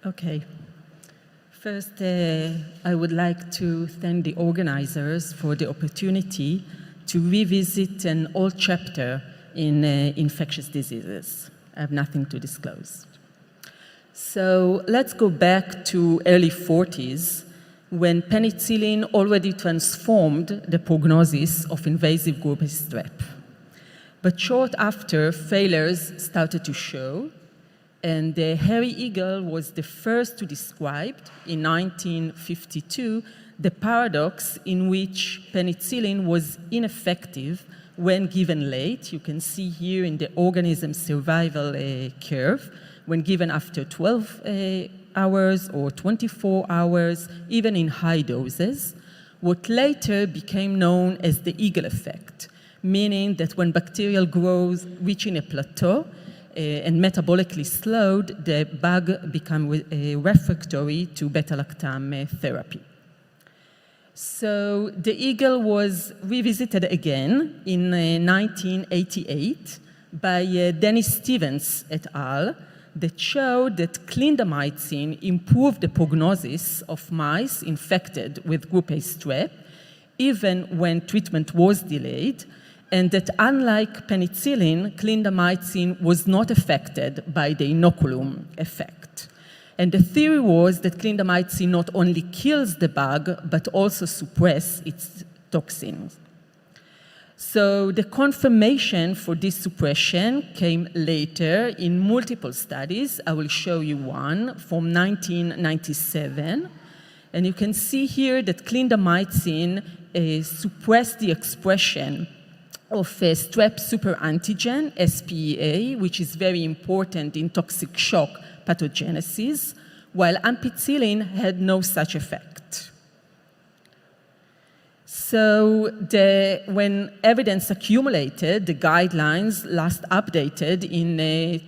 Okay. First, I would like to thank the organizers for the opportunity to revisit an old chapter in infectious diseases. I have nothing to disclose. So let's go back to early 40s, when penicillin already transformed the prognosis of invasive group A strep. But short after, failures started to show, and the hairy eagle was the first to describe, in 1952, the paradox in which penicillin was ineffective when given late. You can see here in the organism survival curve, when given after 12 hours or 24 hours, even in high doses, what later became known as the eagle effect, meaning that when bacterial growth reaching a plateau, and metabolically slowed, the bug became refractory to beta-lactam therapy. So the eagle was revisited again in 1988 by Dennis Stevens et al. That showed that clindamycin improved the prognosis of mice infected with group A strep, even when treatment was delayed, and that unlike penicillin, clindamycin was not affected by the inoculum effect. And the theory was that clindamycin not only kills the bug, but also suppresses its toxins. So the confirmation for this suppression came later in multiple studies. I will show you one from 1997. And you can see here that clindamycin suppressed the expression of strep superantigen, SPEA, which is very important in toxic shock pathogenesis, while ampicillin had no such effect. So when evidence accumulated, the guidelines last updated in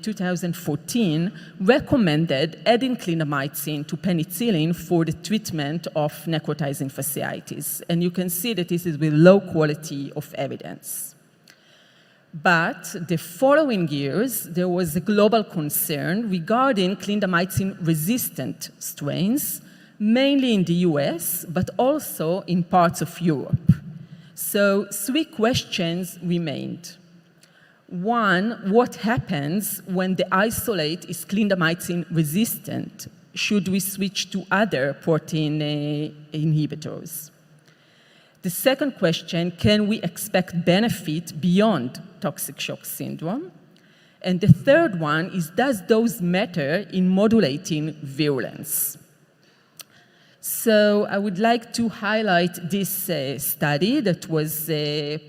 2014 recommended adding clindamycin to penicillin for the treatment of necrotizing fasciitis. And you can see that this is with low quality of evidence. But the following years, there was a global concern regarding clindamycin-resistant strains, mainly in the US, but also in parts of Europe. So 3 questions remained. One, what happens when the isolate is clindamycin resistant? Should we switch to other protein inhibitors? The second question, can we expect benefit beyond toxic shock syndrome? And the third one is, does dose matter in modulating virulence? So I would like to highlight this study that was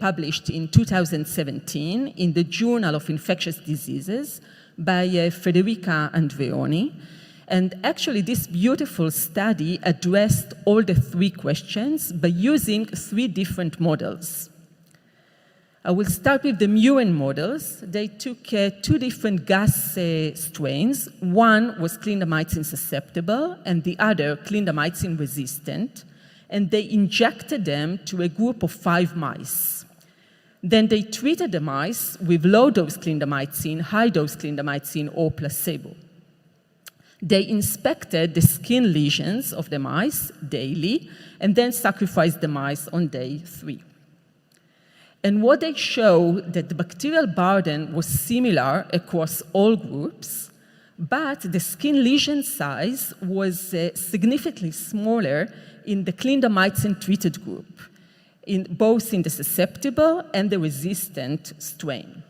published in 2017 in the Journal of Infectious Diseases by Federica Andreoni. And actually, this beautiful study addressed all the 3 questions by using 3 different models. I will start with the murine models. They took 2 different gas strains. One was clindamycin susceptible, and the other clindamycin resistant. And they injected them to a group of 5 mice. Then they treated the mice with low-dose clindamycin, high-dose clindamycin, or placebo. They inspected the skin lesions of the mice daily, and then sacrificed the mice on day 3. And what they showed that the bacterial burden was similar across all groups, but the skin lesion size was significantly smaller in the clindamycin-treated group, both in the susceptible and the resistant strain.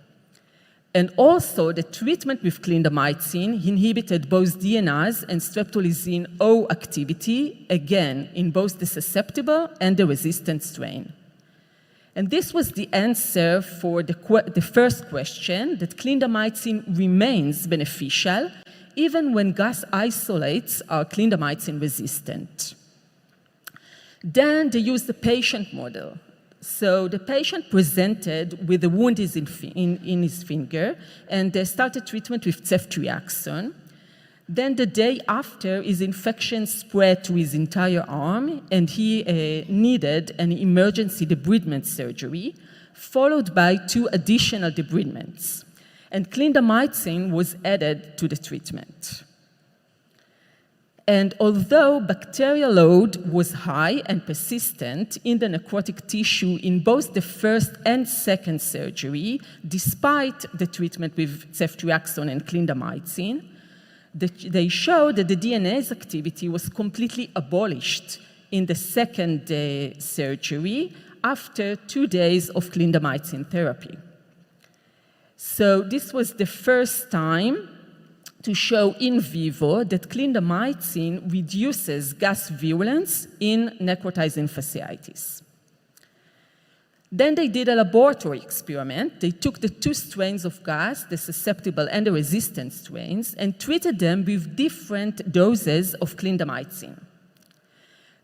And also, the treatment with clindamycin inhibited both DNase and streptolysine O activity, again, in both the susceptible and the resistant strain. And this was the answer for the first question, that clindamycin remains beneficial even when gas isolates are clindamycin resistant. Then they used the patient model. So the patient presented with a wound in his finger, and they started treatment with ceftriaxone. Then the day after, his infection spread to his entire arm, and he needed an emergency debridement surgery, followed by 2 additional debridements. And clindamycin was added to the treatment. And although bacterial load was high and persistent in the necrotic tissue in both the first and second surgery, despite the treatment with ceftriaxone and clindamycin, they showed that the DNase activity was completely abolished in the second surgery after 2 days of clindamycin therapy. So this was the first time to show in vivo that clindamycin reduces gas virulence in necrotizing fasciitis. Then they did a laboratory experiment. They took the 2 strains of gas, the susceptible and the resistant strains, and treated them with different doses of clindamycin.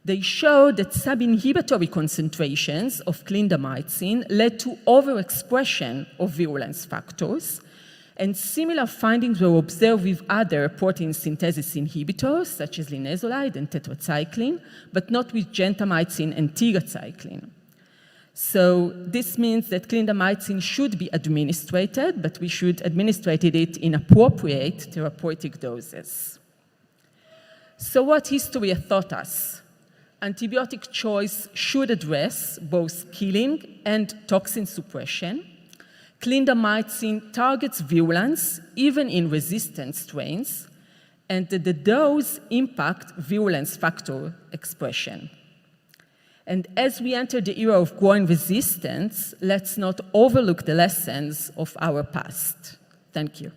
They showed that sub-inhibitory concentrations of clindamycin led to overexpression of virulence factors, and similar findings were observed with other protein synthesis inhibitors, such as linezolide and tetracycline, but not with gentamicin and tigacycline. So this means that clindamycin should be administered, but we should administrate it in appropriate therapeutic doses. So what history has taught us? Antibiotic choice should address both killing and toxin suppression. Clindamycin targets virulence even in resistant strains, and the dose impact virulence factor expression. And as we enter the era of growing resistance, let's not overlook the lessons of our past. Thank you.